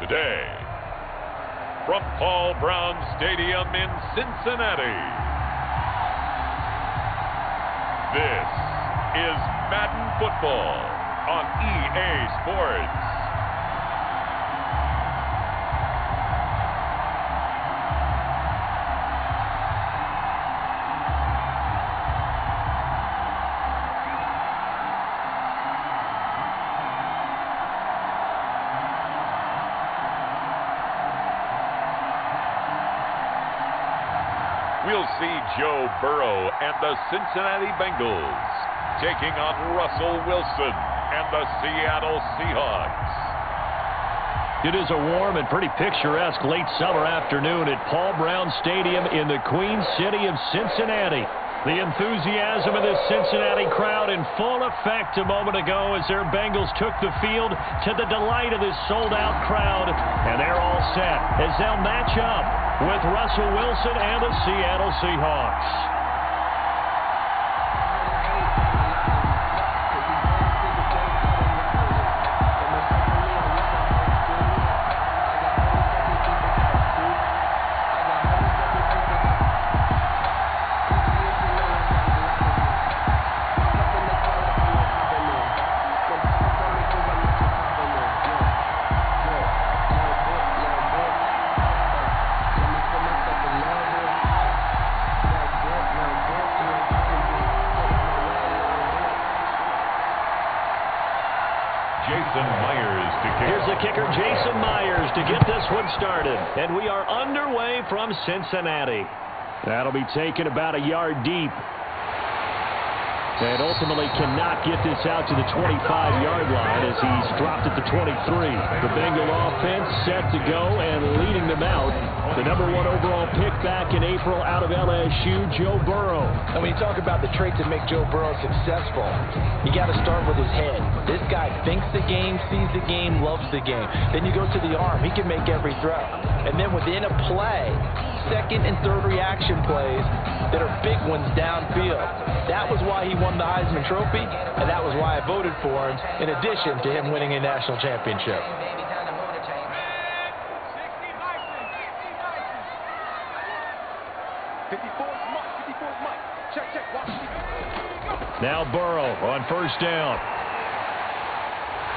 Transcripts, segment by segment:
day. From Paul Brown Stadium in Cincinnati, this is Madden Football on EA Sports. We'll see Joe Burrow and the Cincinnati Bengals taking on Russell Wilson and the Seattle Seahawks. It is a warm and pretty picturesque late summer afternoon at Paul Brown Stadium in the Queen City of Cincinnati. The enthusiasm of this Cincinnati crowd in full effect a moment ago as their Bengals took the field to the delight of this sold-out crowd. And they're all set as they'll match up with Russell Wilson and the Seattle Seahawks. Here's the kicker, Jason Myers, to get this one started. And we are underway from Cincinnati. That'll be taken about a yard deep. And ultimately cannot get this out to the 25-yard line as he's dropped at the 23. The Bengal offense set to go and leading them out. The #1 overall pick back in April out of LSU, Joe Burrow. And when you talk about the traits that make Joe Burrow successful, you got to start with his head. This guy thinks the game, sees the game, loves the game. Then you go to the arm. He can make every throw. And then within a play, second and third reaction plays that are big ones downfield. That was why he won the Heisman Trophy, and that was why I voted for him, in addition to him winning a national championship. Now Burrow on first down.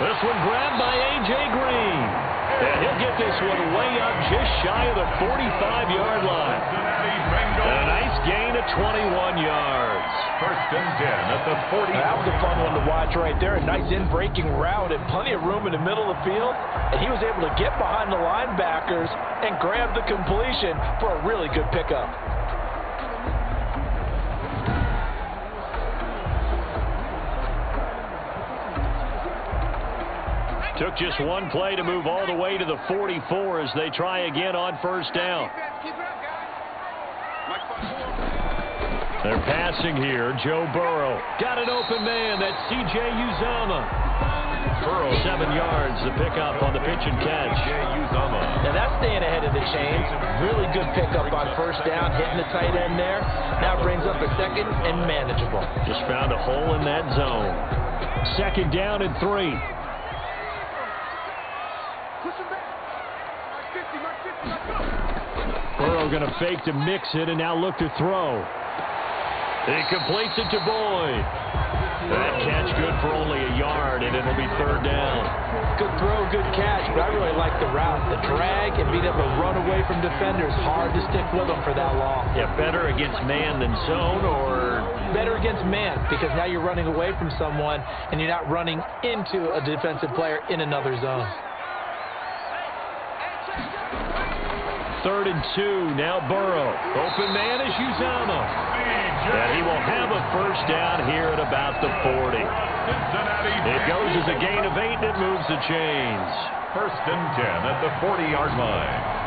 This one grabbed by A.J. Green. And he'll get this one way up just shy of the 45-yard line. And a nice gain of 21 yards. First and 10 at the 40. That was a fun one to watch right there. A nice in-breaking route and plenty of room in the middle of the field. And he was able to get behind the linebackers and grab the completion for a really good pickup. Took just one play to move all the way to the 44 as they try again on first down. They're passing here. Joe Burrow got an open man. That's C.J. Uzomah. Burrow 7 yards. The pickup on the pitch and catch. Now that's staying ahead of the chains. Really good pickup on first down, hitting the tight end there. Now brings up a second and manageable. Just found a hole in that zone. Second down and 3. Burrow going to fake to mix it and now look to throw. He completes it to Boyd. That catch good for only a yard, and it'll be third down. Good throw, good catch, but I really like the route. The drag and being able to run away from defenders, hard to stick with them for that long. Yeah, better against man than zone, or? Better against man, because now you're running away from someone, and you're not running into a defensive player in another zone. Third and 2, now Burrow. Open man is Uzomah. And he will have a first down here at about the 40. It goes as a gain of 8, and it moves the chains. First and 10 at the 40-yard line.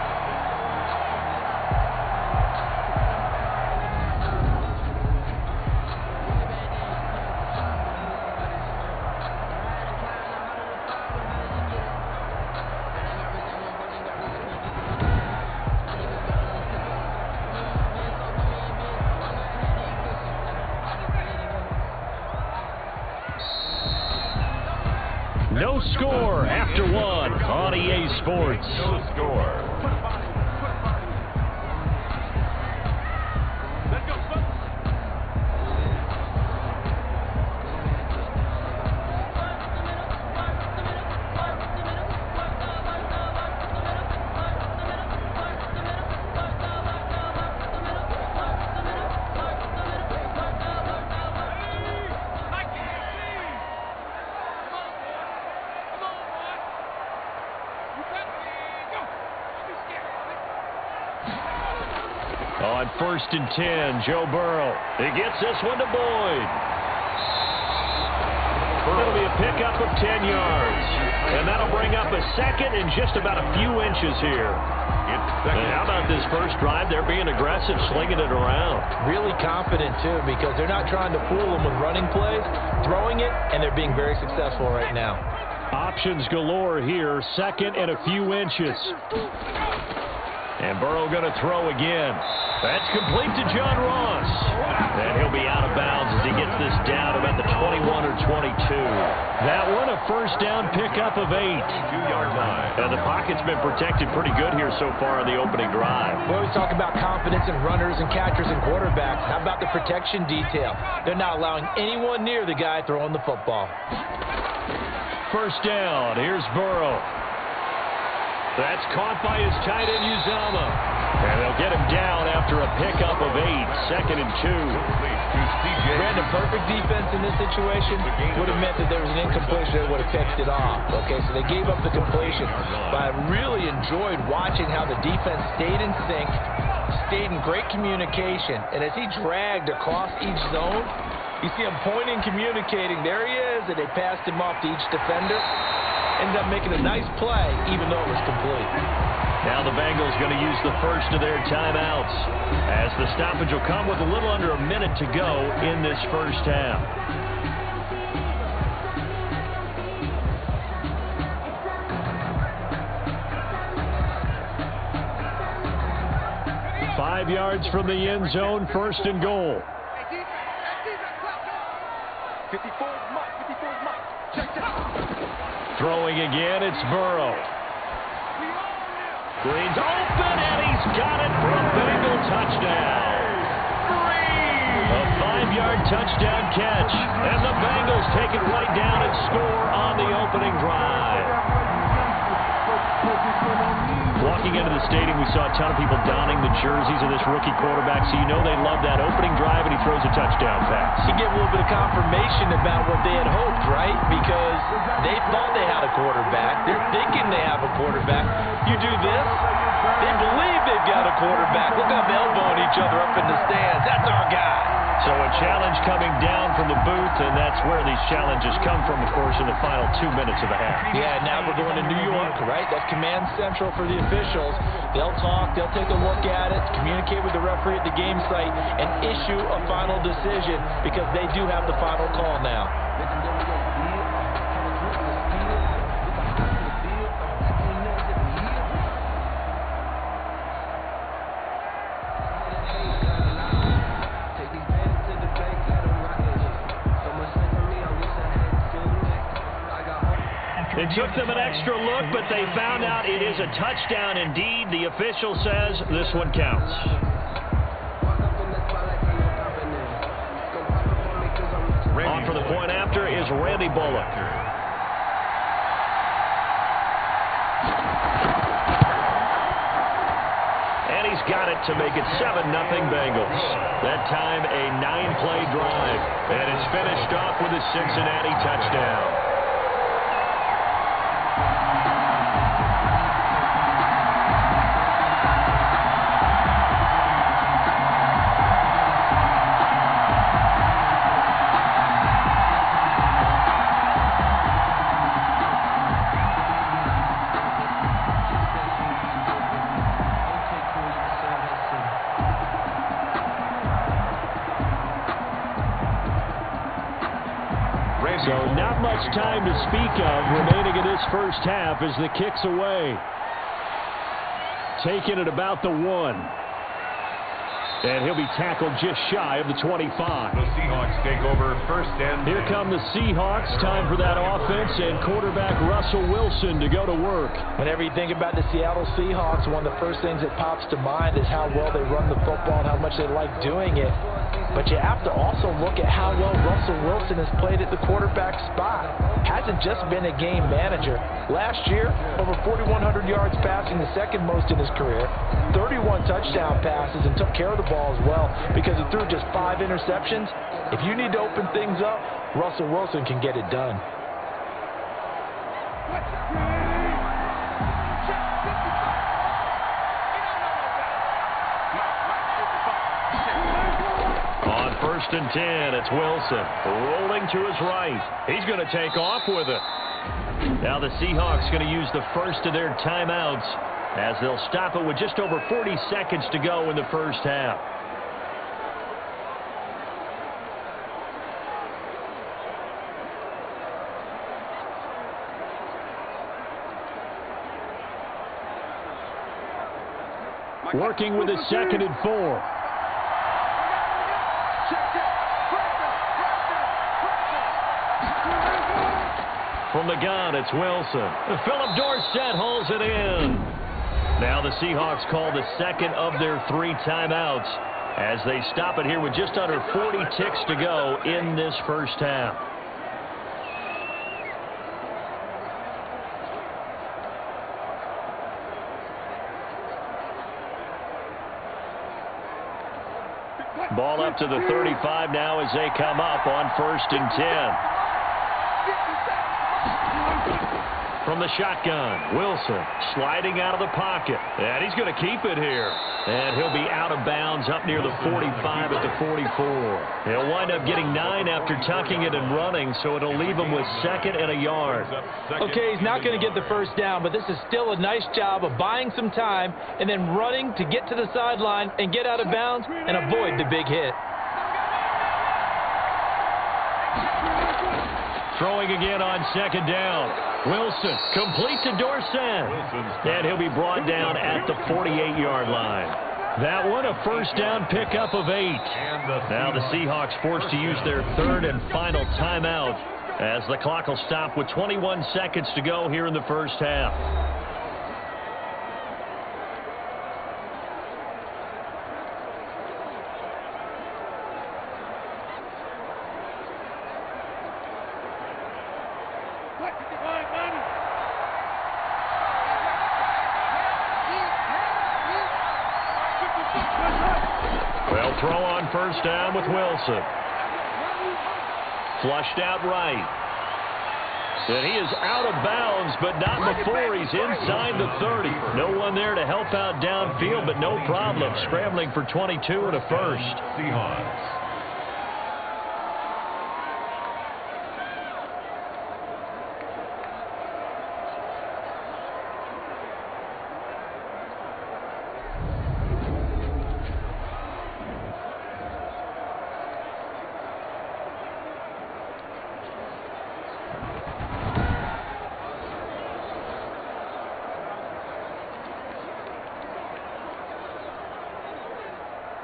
No score after one on EA Sports. No score. On 1st and 10, Joe Burrow. He gets this one to Boyd. It'll be a pickup of 10 yards. And that'll bring up a second and just about a few inches here. And how about this first drive? They're being aggressive, slinging it around. Really confident, too, because they're not trying to fool them with running plays, throwing it, and they're being very successful right now. Options galore here, second and a few inches. And Burrow going to throw again. That's complete to John Ross. And he'll be out of bounds as he gets this down about the 21 or 22. That one a first down pickup of 8. 2-yard line. And the pocket's been protected pretty good here so far in the opening drive. We always talk about confidence in runners and catchers and quarterbacks. How about the protection detail? They're not allowing anyone near the guy throwing the football. First down. Here's Burrow. That's caught by his tight end, Uzama. And they'll get him down after a pickup of 8. 2nd and 2. Brandon, perfect defense in this situation would have meant that there was an incompletion that would have picked it off. Okay, so they gave up the completion. But I really enjoyed watching how the defense stayed in sync, stayed in great communication. And as he dragged across each zone, you see him pointing, communicating. There he is, and they passed him off to each defender. Ended up making a nice play, even though it was complete. Now the Bengals going to use the first of their timeouts, as the stoppage will come with a little under a minute to go in this first half. Five yards from the end zone, 1st and goal. 54 is Mike. 54 is Mike. Check that. Throwing again, it's Burrow. Green's open, and he's got it for a Bengal touchdown. A 5-yard touchdown catch, and the Bengals take it right down and score on the opening drive. Walking into the stadium, we saw a ton of people donning the jerseys of this rookie quarterback, so you know they love that opening drive, and he throws a touchdown pass. You get a little bit of confirmation about what they had hoped, right? Because they thought they had a quarterback. They're thinking they have a quarterback. You do this, they believe they've got a quarterback. Look how they're elbowing each other up in the stands. That's our guy. So a challenge coming down from the booth, and that's where these challenges come from, of course, in the final 2 minutes of the half. Yeah, now we're going to New York, right? That's command central for the officials. They'll talk, they'll take a look at it, communicate with the referee at the game site, and issue a final decision because they do have the final call now. It took them an extra look, but they found out it is a touchdown indeed. The official says this one counts. On for the point after is Randy Bullock. And he's got it to make it 7-0 Bengals. That time a 9-play drive. And it's finished off with a Cincinnati touchdown. So not much time to speak of remaining in this first half as the kick's away. Taken at about the 1. And he'll be tackled just shy of the 25. The Seahawks take over first and 10. Here come the Seahawks. Time for that offense and quarterback Russell Wilson to go to work. Whenever you think about the Seattle Seahawks, one of the first things that pops to mind is how well they run the football and how much they like doing it. But you have to also look at how well Russell Wilson has played at the quarterback spot. Hasn't just been a game manager. Last year, over 4,100 yards passing, the second most in his career, 31 touchdown passes, and took care of the ball as well because he threw just 5 interceptions. If you need to open things up, Russell Wilson can get it done. On first and 10, it's Wilson rolling to his right. He's going to take off with it. Now the Seahawks going to use the first of their timeouts as they'll stop it with just over 40 seconds to go in the first half. Working with his second and 4. From the gun, it's Wilson. Philip Dorsett holds it in. Now the Seahawks call the second of their 3 timeouts as they stop it here with just under 40 ticks to go in this first half. Ball up to the 35 now as they come up on first and 10. From the shotgun, Wilson sliding out of the pocket. And he's going to keep it here. And he'll be out of bounds up near the 45 at the 44. He'll wind up getting 9 after tucking it and running, so it'll leave him with 2nd and a yard. Okay, he's not going to get the first down, but this is still a nice job of buying some time and then running to get to the sideline and get out of bounds and avoid the big hit. Throwing again on second down. Wilson complete to Dorsett. And he'll be brought down at the 48-yard line. That one, a first down pickup of 8. Now the Seahawks forced to use their 3rd and final timeout as the clock will stop with 21 seconds to go here in the first half. They'll throw on first down with Wilson. Flushed out right. And he is out of bounds, but not before he's inside the 30. No one there to help out downfield, but no problem. Scrambling for 22 and a first. Seahawks.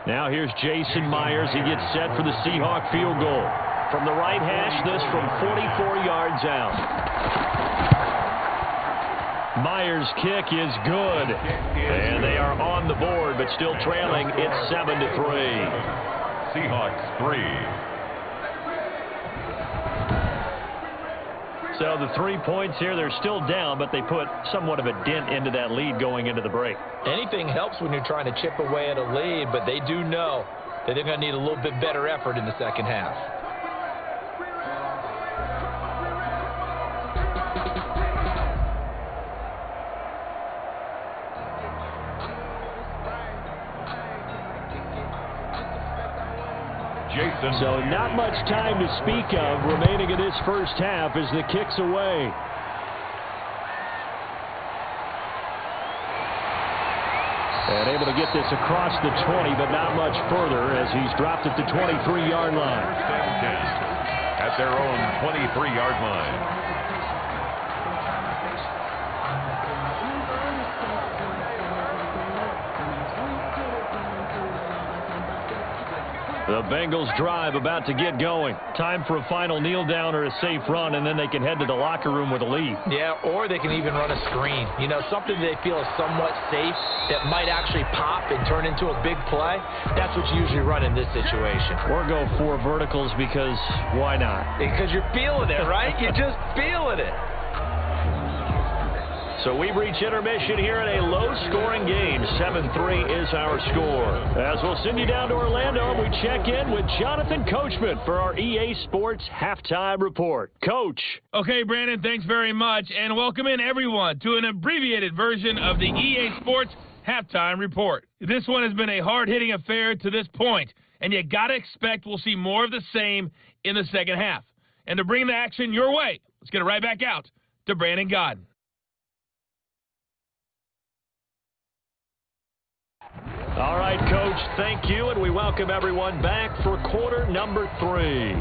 Now here's Jason Myers. He gets set for the Seahawk field goal. From the right hash, this from 44 yards out. Myers' kick is good. And they are on the board, but still trailing. It's 7-3. Seahawks 3. So the 3 points here, they're still down, but they put somewhat of a dent into that lead going into the break. Anything helps when you're trying to chip away at a lead, but they do know that they're going to need a little bit better effort in the second half. So not much time to speak of remaining in this first half as the kick's away. And able to get this across the 20, but not much further as he's dropped at the 23-yard line. At their own 23-yard line. The Bengals drive about to get going. Time for a final kneel down or a safe run, and then they can head to the locker room with a lead. Yeah, or they can even run a screen. You know, something they feel is somewhat safe that might actually pop and turn into a big play. That's what you usually run in this situation. Or go 4 verticals because why not? Because you're feeling it, right? You're just feeling it. So we reach intermission here in a low-scoring game. 7-3 is our score. As we'll send you down to Orlando, we check in with Jonathan Coachman for our EA Sports Halftime Report. Coach. Okay, Brandon, thanks very much. And welcome in, everyone, to an abbreviated version of the EA Sports Halftime Report. This one has been a hard-hitting affair to this point, and you got to expect we'll see more of the same in the second half. And to bring the action your way, let's get it right back out to Brandon Godden. All right, Coach, thank you, and we welcome everyone back for quarter number 3.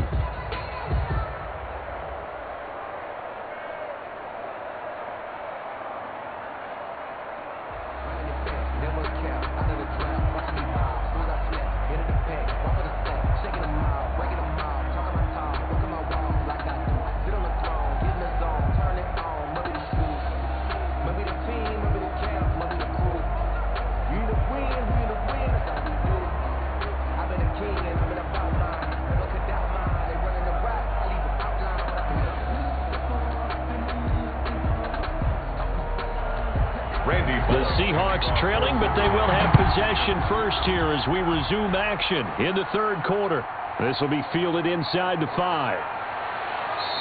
The Seahawks trailing, but they will have possession first here as we resume action in the third quarter. This will be fielded inside the 5.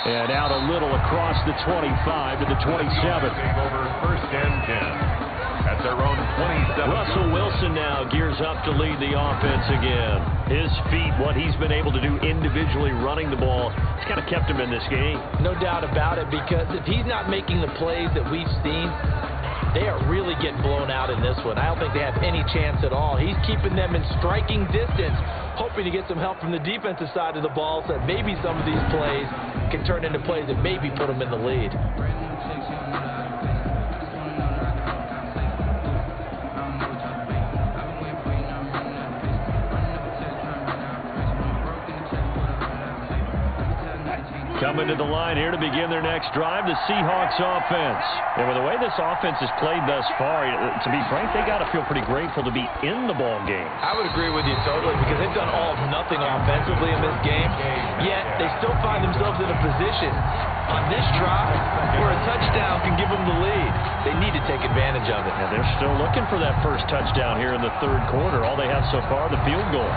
And out a little across the 25 to the 27. Over first and 10 at their own 27. Russell Wilson now gears up to lead the offense again. His feet, what he's been able to do individually running the ball, it's kind of kept him in this game. No doubt about it, because if he's not making the plays that we've seen, they are really getting blown out in this one. I don't think they have any chance at all. He's keeping them in striking distance, hoping to get some help from the defensive side of the ball so that maybe some of these plays can turn into plays that maybe put them in the lead. Coming to the line here to begin their next drive, the Seahawks offense. And with the way this offense has played thus far, to be frank, they got to feel pretty grateful to be in the ball game. I would agree with you totally, because they've done all of nothing offensively in this game, yet they still find themselves in a position on this drive where a touchdown can give them the lead. They need to take advantage of it. And they're still looking for that first touchdown here in the third quarter. All they have so far, the field goal.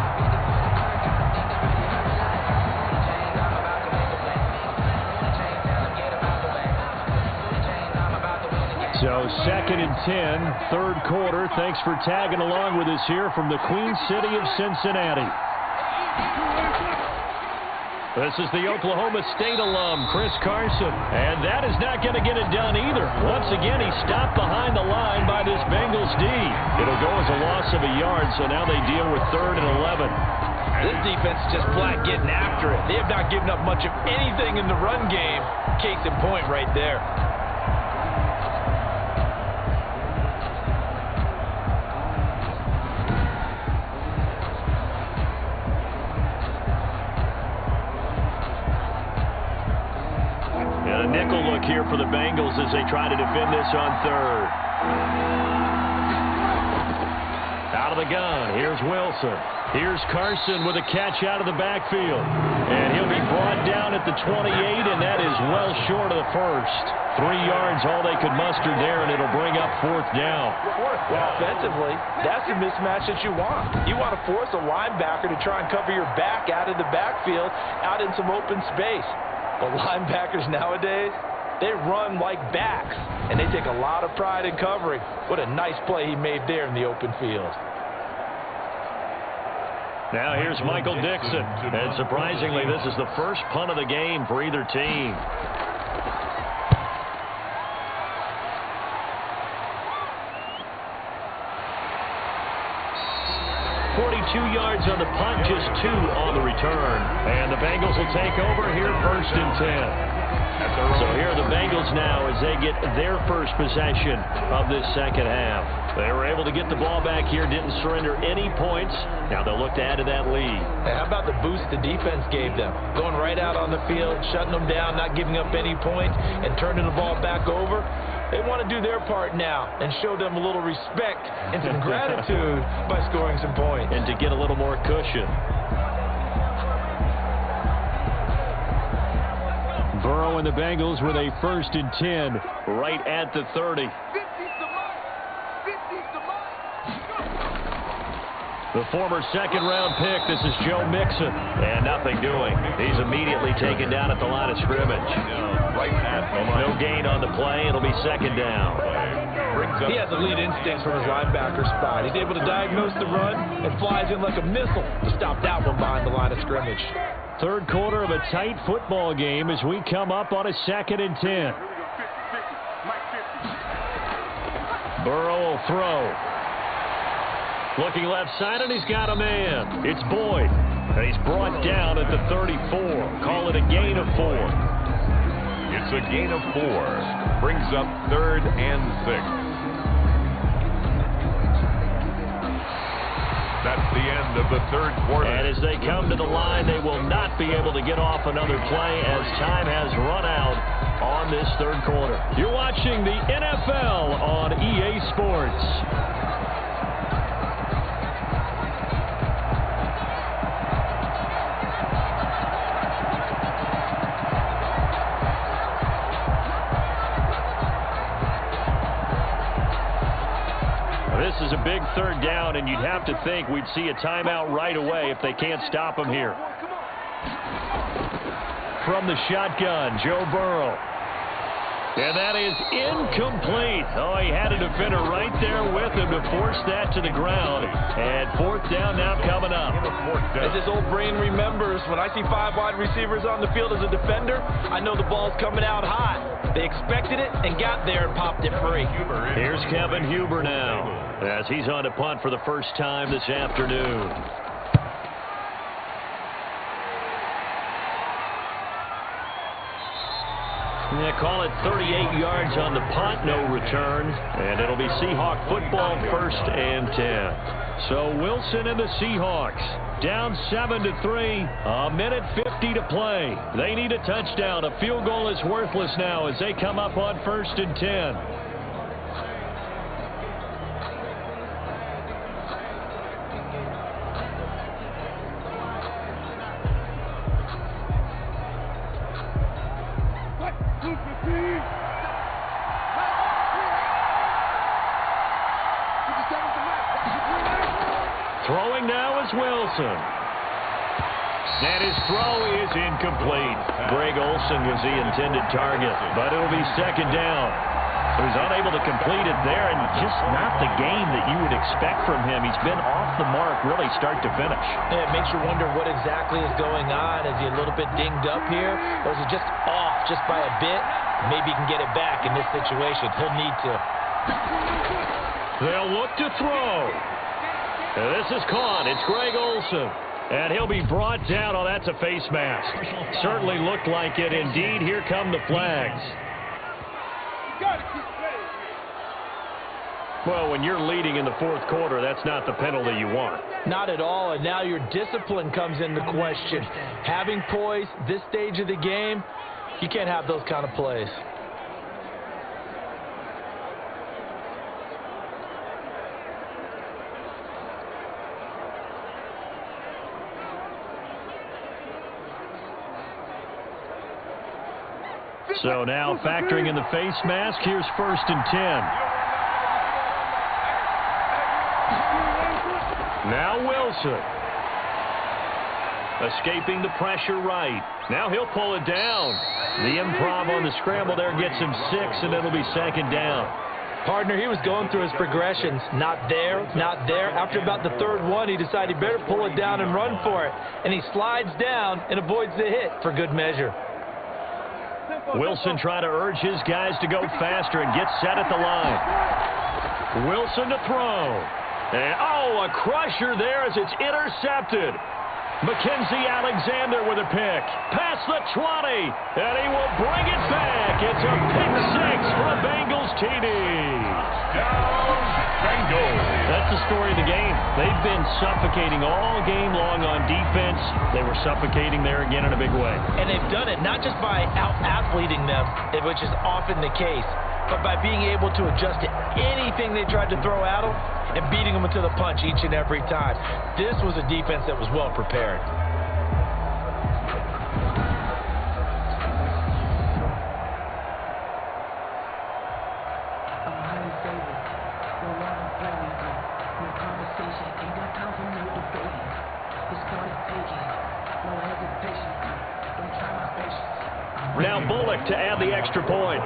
So 2nd and 10, third quarter. Thanks for tagging along with us here from the Queen City of Cincinnati. This is the Oklahoma State alum, Chris Carson. And that is not going to get it done either. Once again, he stopped behind the line by this Bengals D. It'll go as a loss of a yard, so now they deal with 3rd and 11. This defense is just flat getting after it. They have not given up much of anything in the run game. Case in point right there. A nickel look here for the Bengals as they try to defend this on 3rd. Out of the gun, here's Wilson. Here's Carson with a catch out of the backfield. And he'll be brought down at the 28, and that is well short of the first. 3 yards, all they could muster there, and it'll bring up 4th down. Well, offensively, that's the mismatch that you want. You want to force a linebacker to try and cover your back out of the backfield, out in some open space. But linebackers nowadays, they run like backs, and they take a lot of pride in covering. What a nice play he made there in the open field. Now here's Michael Dixon. And surprisingly, this is the first punt of the game for either team. 42 yards on the punt, just 2 on the return. And the Bengals will take over here 1st and 10. So here are the Bengals now as they get their first possession of this second half. They were able to get the ball back here, didn't surrender any points. Now they'll look to add to that lead. Hey, how about the boost the defense gave them? Going right out on the field, shutting them down, not giving up any points, and turning the ball back over. They want to do their part now and show them a little respect and some gratitude by scoring some points. And to get a little more cushion. Burrow and the Bengals with a 1st and 10 right at the 30. The former second-round pick, this is Joe Mixon. And nothing doing. He's immediately taken down at the line of scrimmage. No gain on the play. It'll be second down. He has elite instincts from his linebacker spot. He's able to diagnose the run and flies in like a missile to stop that one behind the line of scrimmage. Third quarter of a tight football game as we come up on a 2nd and 10. Burrow will throw. Looking left side, and he's got a man. It's Boyd. And he's brought down at the 34. Call it a gain of 4. It's a gain of 4. Brings up 3rd and 6. That's the end of the third quarter. And as they come to the line, they will not be able to get off another play as time has run out on this third quarter. You're watching the NFL on EA Sports. This is a big third down, and you'd have to think we'd see a timeout right away if they can't stop him here. From the shotgun, Joe Burrow. And that is incomplete. Oh, he had a defender right there with him to force that to the ground. And 4th down now coming up. As his old brain remembers, when I see 5 wide receivers on the field as a defender, I know the ball's coming out hot. They expected it and got there and popped it free. Here's Kevin Huber now as he's on to punt for the first time this afternoon. Yeah, call it 38 yards on the punt, no return. And it'll be Seahawk football, 1st and 10. So Wilson and the Seahawks down 7-3, a minute 50 to play. They need a touchdown. A field goal is worthless now as they come up on 1st and 10. Throwing now is Wilson. And his throw is incomplete. Greg Olsen was the intended target, but it'll be second down. So he's unable to complete it there, and just not the game that you would expect from him. He's been off the mark really start to finish. Yeah, it makes you wonder what exactly is going on. Is he a little bit dinged up here, or is he just off just by a bit? Maybe he can get it back in this situation. He'll need to. They'll look to throw. This is caught. It's Greg Olsen. And he'll be brought down. Oh, that's a face mask. Certainly looked like it. Indeed, here come the flags. Well, when you're leading in the fourth quarter, that's not the penalty you want. Not at all, and now your discipline comes into question. Having poise this stage of the game, you can't have those kind of plays. So now factoring in the face mask, here's 1st and 10. Now Wilson. Escaping the pressure right. Now he'll pull it down. The improv on the scramble there gets him 6, and it'll be second down. Partner, he was going through his progressions. Not there, not there. After about the third one, he decided he better pull it down and run for it. And he slides down and avoids the hit for good measure. Wilson trying to urge his guys to go faster and get set at the line. Wilson to throw. And, oh, a crusher there as it's intercepted. Mackenzie Alexander with a pick. Past the 20, and he will bring it back. It's a pick six for a Bengals TD. Bengals. That's the story of the game. They've been suffocating all game long on defense. They were suffocating there again in a big way. And they've done it not just by out-athleting them, which is often the case, but by being able to adjust to anything they tried to throw at them and beating them to the punch each and every time. This was a defense that was well prepared. Now Bullock to add the extra point.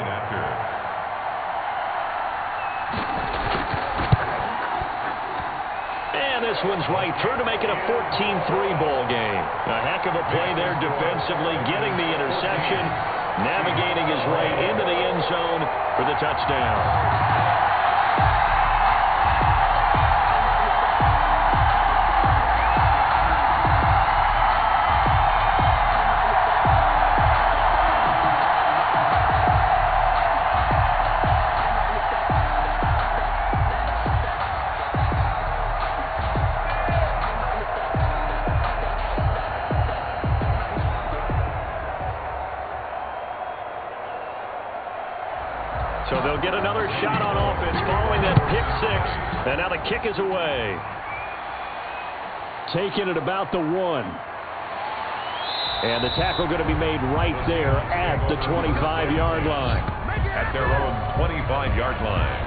And this one's right through to make it a 14-3 ball game. A heck of a play there defensively, getting the interception, navigating his way into the end zone for the touchdown. So they'll get another shot on offense following that pick six. And now the kick is away. Taking it about the 1. And the tackle going to be made right there at the 25-yard line. At their own 25-yard line.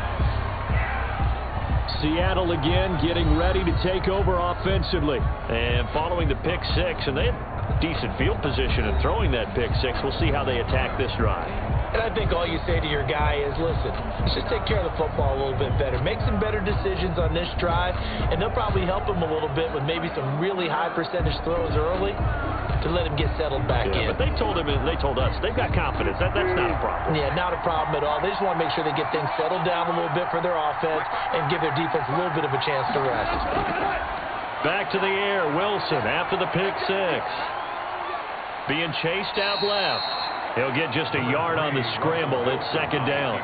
Seattle again getting ready to take over offensively. And following the pick six, and they have decent field position in throwing that pick six. We'll see how they attack this drive. And I think all you say to your guy is, listen, let's just take care of the football a little bit better. Make some better decisions on this drive, and they'll probably help him a little bit with maybe some really high percentage throws early to let him get settled back in. But they told us they've got confidence. That's not a problem. Yeah, not a problem at all. They just want to make sure they get things settled down a little bit for their offense and give their defense a little bit of a chance to rest. Back to the air, Wilson after the pick six. Being chased out left. He'll get just a yard on the scramble. It's second down.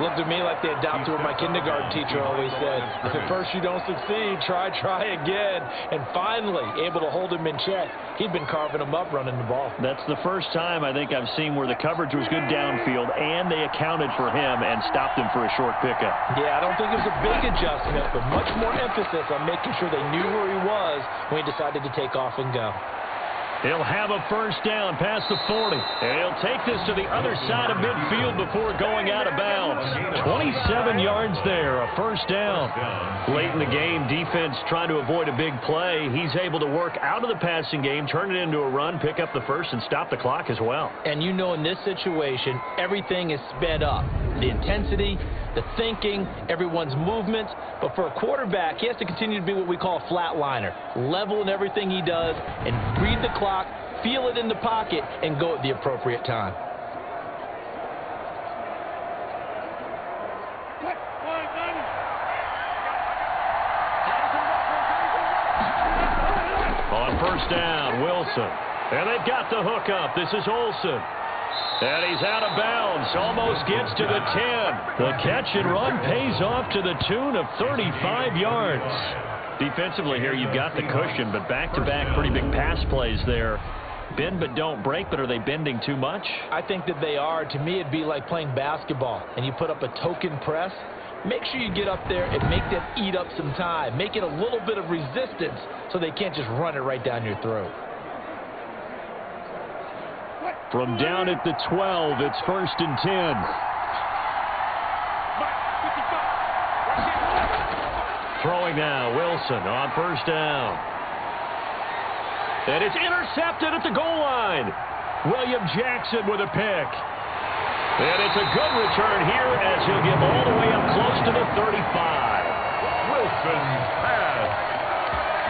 Looked at me like the adopter of my kindergarten teacher always said. If at first you don't succeed, try again. And finally, able to hold him in check. He'd been carving him up running the ball. That's the first time I think I've seen where the coverage was good downfield, and they accounted for him and stopped him for a short pickup. Yeah, I don't think it was a big adjustment, but much more emphasis on making sure they knew where he was when he decided to take off and go. He'll have a first down past the 40. And he'll take this to the other side of midfield before going out of bounds. 27 yards there, a first down. Late in the game, defense trying to avoid a big play. He's able to work out of the passing game, turn it into a run, pick up the first, and stop the clock as well. And you know in this situation, everything is sped up. The intensity, the thinking, everyone's movement. But for a quarterback, he has to continue to be what we call a flatliner. Level in everything he does and read the clock, feel it in the pocket, and go at the appropriate time. On first down, Wilson. And they've got the hook up. This is Olsen. And he's out of bounds. Almost gets to the 10. The catch and run pays off to the tune of 35 yards. Defensively here, you've got the cushion, but back-to-back pretty big pass plays there. Bend but don't break, but are they bending too much? I think that they are. To me, it'd be like playing basketball, and you put up a token press. Make sure you get up there and make them eat up some time. Make it a little bit of resistance so they can't just run it right down your throat. From down at the 12, it's first and 10. Throwing now, Wilson on first down. And it's intercepted at the goal line. William Jackson with a pick. And it's a good return here as he'll get all the way up close to the 35. Wilson pass.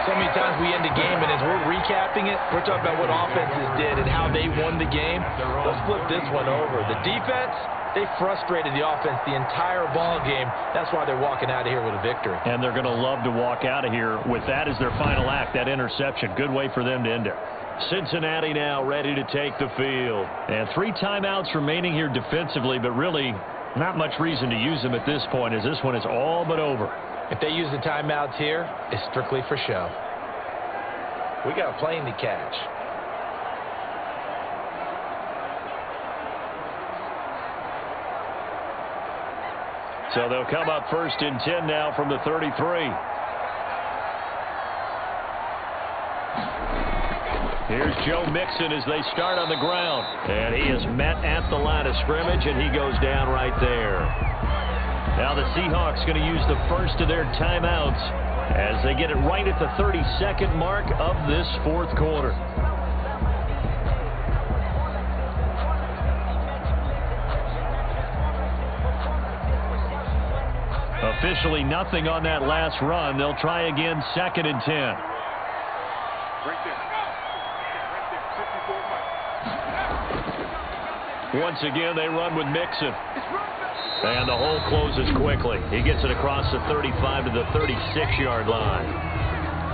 So many times we end a game, and as we're recapping it, we're talking about what offenses did and how they won the game. Let's flip this one over. The defense They frustrated the offense the entire ball game. That's why they're walking out of here with a victory. And they're going to love to walk out of here with that as their final act, that interception. Good way for them to end it. Cincinnati now ready to take the field. And 3 timeouts remaining here defensively, but really not much reason to use them at this point, as this one is all but over. If they use the timeouts here, it's strictly for show. We got a plane to catch. So they'll come up 1st and 10 now from the 33. Here's Joe Mixon as they start on the ground. And he is met at the line of scrimmage, and he goes down right there. Now the Seahawks going to use the first of their timeouts as they get it right at the 32nd mark of this 4th quarter. Officially nothing on that last run. They'll try again, 2nd and 10. Right there. Once again, they run with Mixon. And the hole closes quickly. He gets it across the 35 to the 36-yard line.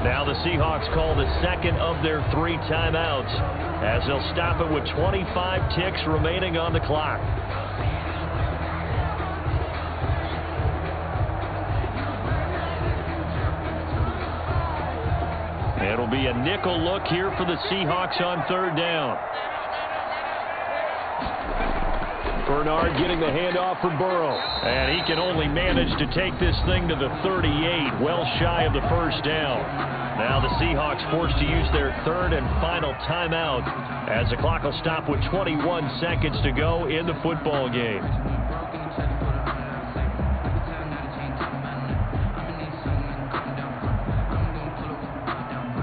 Now the Seahawks call the 2nd of their 3 timeouts as they'll stop it with 25 ticks remaining on the clock. It'll be a nickel look here for the Seahawks on 3rd down. Bernard getting the handoff for Burrow. And he can only manage to take this thing to the 38, well shy of the 1st down. Now the Seahawks forced to use their 3rd and final timeout as the clock will stop with 21 seconds to go in the football game.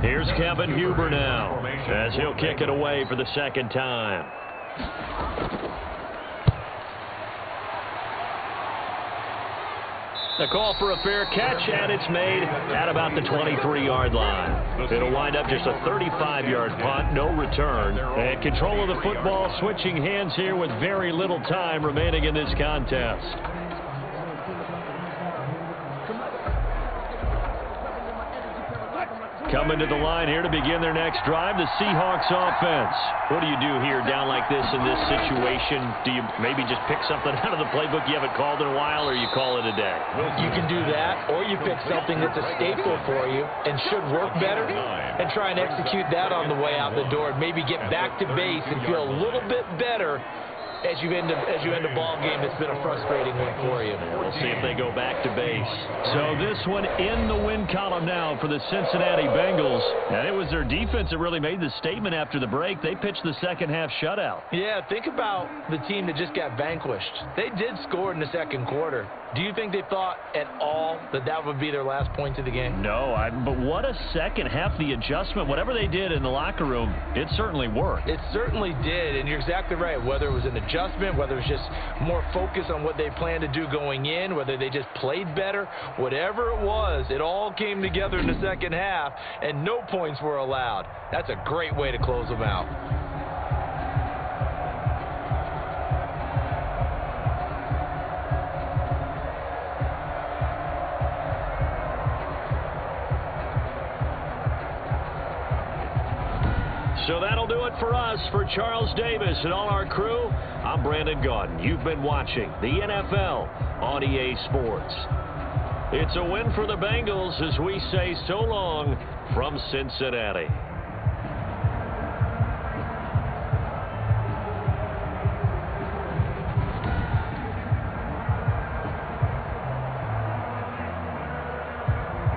Here's Kevin Huber now as he'll kick it away for the 2nd time. The call for a fair catch, and it's made at about the 23-yard line. It'll wind up just a 35-yard punt, no return. And control of the football switching hands here with very little time remaining in this contest. Coming to the line here to begin their next drive, the Seahawks offense. What do you do here down like this in this situation? Do you maybe just pick something out of the playbook you haven't called in a while, or you call it a day? You can do that, or you pick something that's a staple for you and should work better and try and execute that on the way out the door and maybe get back to base and feel a little bit better as you end a ball game that's been a frustrating one for you. We'll see if they go back to base. So this one in the win column now for the Cincinnati Bengals. And it was their defense that really made the statement after the break. They pitched the 2nd half shutout. Yeah, think about the team that just got vanquished. They did score in the 2nd quarter. Do you think they thought at all that that would be their last point of the game? No, but what a 2nd half. The adjustment, whatever they did in the locker room, it certainly worked. It certainly did, and you're exactly right. Whether it was an adjustment, whether it was just more focus on what they planned to do going in, whether they just played better, whatever it was, it all came together in the 2nd half, and no points were allowed. That's a great way to close them out. So that'll do it for us. For Charles Davis and all our crew, I'm Brandon Gaudin. You've been watching the NFL on EA Sports. It's a win for the Bengals as we say so long from Cincinnati.